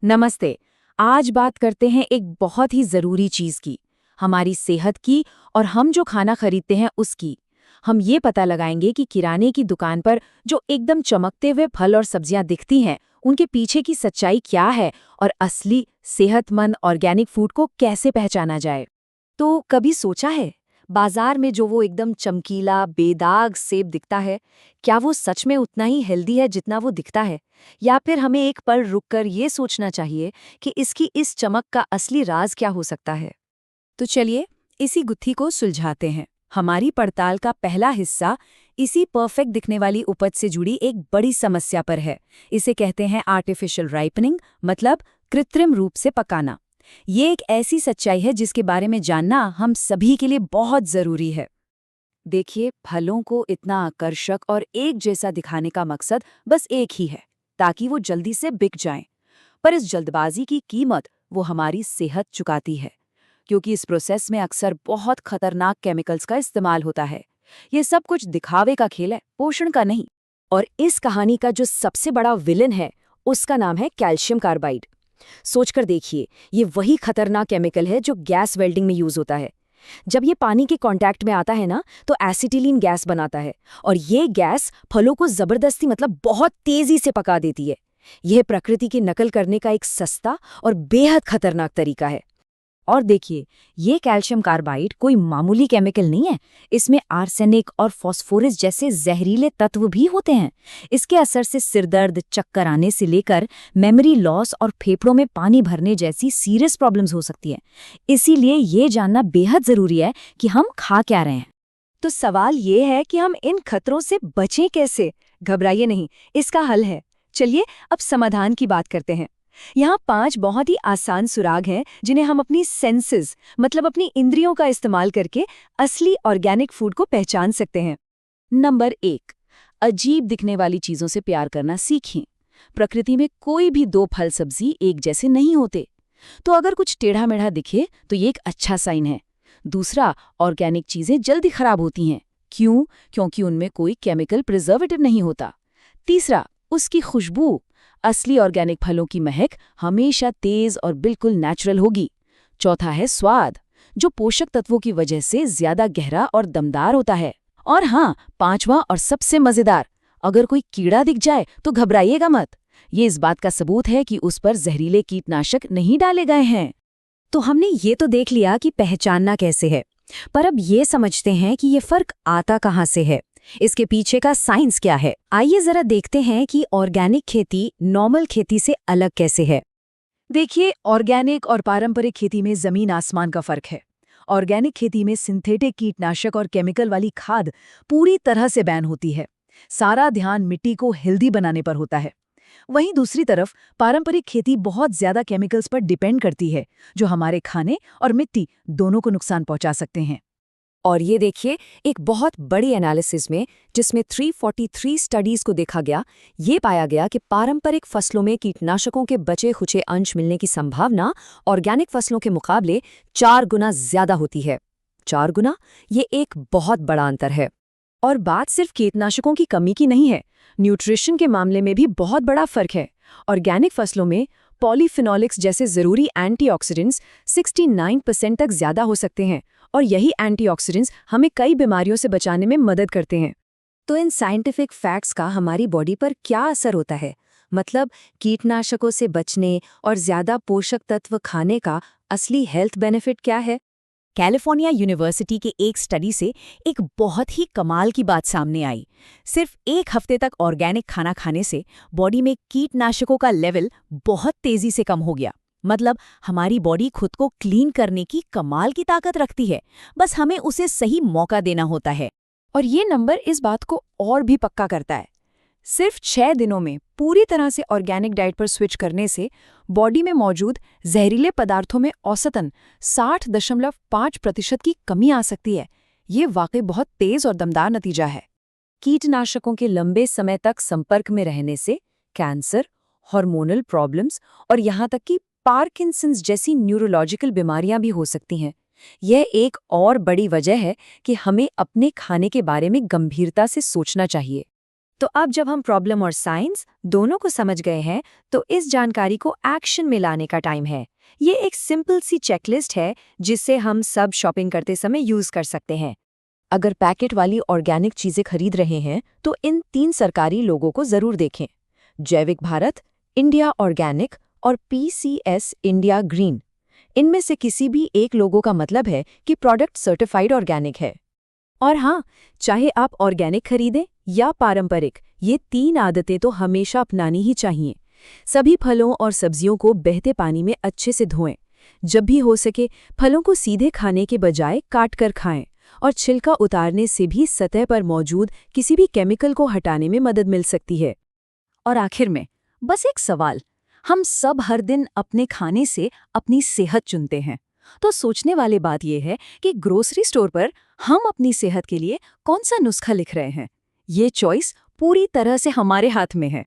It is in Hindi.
नमस्ते। आज बात करते हैं एक बहुत ही ज़रूरी चीज़ की, हमारी सेहत की और हम जो खाना खरीदते हैं उसकी। हम ये पता लगाएंगे कि किराने की दुकान पर जो एकदम चमकते हुए फल और सब्जियां दिखती हैं, उनके पीछे की सच्चाई क्या है और असली सेहतमंद ऑर्गेनिक फूड को कैसे पहचाना जाए। तो कभी सोचा है, बाजार में जो वो एकदम चमकीला बेदाग सेब दिखता है, क्या वो सच में उतना ही हेल्दी है जितना वो दिखता है? या फिर हमें एक पल रुककर ये सोचना चाहिए कि इसकी इस चमक का असली राज क्या हो सकता है? तो चलिए इसी गुत्थी को सुलझाते हैं। हमारी पड़ताल का पहला हिस्सा इसी परफेक्ट दिखने वाली उपज से जुड़ी एक बड़ी समस्या पर है। इसे कहते हैं आर्टिफिशियल राइपनिंग, मतलब कृत्रिम रूप से पकाना। ये एक ऐसी सच्चाई है जिसके बारे में जानना हम सभी के लिए बहुत जरूरी है। देखिए, फलों को इतना आकर्षक और एक जैसा दिखाने का मकसद बस एक ही है, ताकि वो जल्दी से बिक जाएं। पर इस जल्दबाजी की कीमत वो हमारी सेहत चुकाती है, क्योंकि इस प्रोसेस में अक्सर बहुत खतरनाक केमिकल्स का इस्तेमाल होता है। ये सब कुछ दिखावे का खेल है, पोषण का नहीं। और इस कहानी का जो सबसे बड़ा विलन है, उसका नाम है कैल्शियम कार्बाइड। सोचकर देखिए, ये वही खतरनाक केमिकल है जो गैस वेल्डिंग में यूज होता है। जब ये पानी के कांटेक्ट में आता है ना, तो एसिटिलीन गैस बनाता है, और ये गैस फलों को जबरदस्ती, मतलब बहुत तेजी से पका देती है। यह प्रकृति की नकल करने का एक सस्ता और बेहद खतरनाक तरीका है। और देखिए, ये कैल्शियम कार्बाइड कोई मामूली केमिकल नहीं है। इसमें आर्सेनिक और फास्फोरस जैसे जहरीले तत्व भी होते हैं। इसके असर से सिरदर्द, चक्कर आने से लेकर मेमोरी लॉस और फेफड़ों में पानी भरने जैसी सीरियस प्रॉब्लम्स हो सकती हैं। इसीलिए ये जानना बेहद जरूरी है कि हम खा क्या रहे हैं। तो सवाल ये है कि हम इन खतरों से बचें कैसे? घबराइए नहीं, इसका हल है। चलिए अब समाधान की बात करते हैं। यहाँ 5 बहुत ही आसान सुराग हैं जिन्हें हम अपनी सेंसेस, मतलब अपनी इंद्रियों का इस्तेमाल करके असली ऑर्गेनिक फूड को पहचान सकते हैं। नंबर 1, अजीब दिखने वाली चीजों से प्यार करना सीखें। प्रकृति में कोई भी दो फल सब्जी एक जैसे नहीं होते, तो अगर कुछ टेढ़ा मेढ़ा दिखे तो ये एक अच्छा साइन है। दूसरा, ऑर्गेनिक चीजें जल्दी खराब होती हैं। क्यों? क्योंकि उनमें कोई केमिकल प्रिजर्वेटिव नहीं होता। तीसरा, उसकी खुशबू। असली ऑर्गेनिक फलों की महक हमेशा तेज और बिल्कुल नेचुरल होगी। चौथा है स्वाद, जो पोषक तत्वों की वजह से ज्यादा गहरा और दमदार होता है। और हाँ, पांचवा और सबसे मजेदार, अगर कोई कीड़ा दिख जाए तो घबराइएगा मत। ये इस बात का सबूत है कि उस पर जहरीले कीटनाशक नहीं डाले गए हैं। तो हमने ये तो देख लिया कि पहचानना कैसे है, पर अब ये समझते हैं कि ये फर्क आता कहाँ से है। इसके पीछे का साइंस क्या है? आइए जरा देखते हैं कि ऑर्गेनिक खेती नॉर्मल खेती से अलग कैसे है। देखिए, ऑर्गेनिक और पारंपरिक खेती में जमीन आसमान का फर्क है। ऑर्गेनिक खेती में सिंथेटिक कीटनाशक और केमिकल वाली खाद पूरी तरह से बैन होती है। सारा ध्यान मिट्टी को हेल्दी बनाने पर होता है। वहीं दूसरी तरफ पारंपरिक खेती बहुत ज्यादा केमिकल्स पर डिपेंड करती है, जो हमारे खाने और मिट्टी दोनों को नुकसान पहुंचा सकते हैं। और ये देखिए, एक बहुत बड़ी एनालिसिस में, जिसमें 343 स्टडीज को देखा गया, ये पाया गया कि पारंपरिक फसलों में कीटनाशकों के बचे खुचे अंश मिलने की संभावना ऑर्गेनिक फसलों के मुकाबले 4 गुना ज्यादा होती है। 4 गुना, ये एक बहुत बड़ा अंतर है। और बात सिर्फ कीटनाशकों की कमी की नहीं है, न्यूट्रिशन के मामले में भी बहुत बड़ा फर्क है। ऑर्गेनिक फसलों में पॉलीफिनोलिक्स जैसे जरूरी एंटीऑक्सीडेंट्स 69% तक ज्यादा हो सकते हैं, और यही एंटीऑक्सीडेंट्स हमें कई बीमारियों से बचाने में मदद करते हैं। तो इन साइंटिफिक फैक्ट्स का हमारी बॉडी पर क्या असर होता है? मतलब कीटनाशकों से बचने और ज्यादा पोषक तत्व खाने का असली हेल्थ बेनिफिट क्या है? कैलिफोर्निया यूनिवर्सिटी के एक स्टडी से एक बहुत ही कमाल की बात सामने आई। सिर्फ एक हफ्ते तक ऑर्गेनिक खाना खाने से बॉडी में कीटनाशकों का लेवल बहुत तेजी से कम हो गया। मतलब हमारी बॉडी खुद को क्लीन करने की कमाल की ताकत रखती है, बस हमें उसे सही मौका देना होता है। और ये नंबर इस बात को और भी पक्का करता है। सिर्फ 6 दिनों में पूरी तरह से ऑर्गेनिक डाइट पर स्विच करने से बॉडी में मौजूद जहरीले पदार्थों में औसतन 60.5% की कमी आ सकती है। ये वाकई बहुत तेज और दमदार नतीजा है। कीटनाशकों के लंबे समय तक संपर्क में रहने से कैंसर, हार्मोनल प्रॉब्लम्स और यहाँ तक कि पार्किंसंस जैसी न्यूरोलॉजिकल बीमारियां भी हो सकती हैं। यह एक और बड़ी वजह है कि हमें अपने खाने के बारे में गंभीरता से सोचना चाहिए। तो अब जब हम प्रॉब्लम और साइंस दोनों को समझ गए हैं, तो इस जानकारी को एक्शन में लाने का टाइम है। ये एक सिंपल सी चेकलिस्ट है जिसे हम सब शॉपिंग करते समय यूज कर सकते हैं। अगर पैकेट वाली ऑर्गेनिक चीजें खरीद रहे हैं तो इन 3 सरकारी लोगों को जरूर देखें: जैविक भारत, इंडिया ऑर्गेनिक और PCS इंडिया ग्रीन। इनमें से किसी भी एक लोगों का मतलब है कि प्रोडक्ट सर्टिफाइड ऑर्गेनिक है। और हाँ, चाहे आप ऑर्गेनिक खरीदें या पारंपरिक, ये 3 आदतें तो हमेशा अपनानी ही चाहिए। सभी फलों और सब्जियों को बहते पानी में अच्छे से धोएं। जब भी हो सके फलों को सीधे खाने के बजाय काट कर खाएं, और छिलका उतारने से भी सतह पर मौजूद किसी भी केमिकल को हटाने में मदद मिल सकती है। और आखिर में बस एक सवाल, हम सब हर दिन अपने खाने से अपनी सेहत चुनते हैं, तो सोचने वाली बात यह है कि ग्रोसरी स्टोर पर हम अपनी सेहत के लिए कौन सा नुस्खा लिख रहे हैं। ये चॉइस पूरी तरह से हमारे हाथ में है।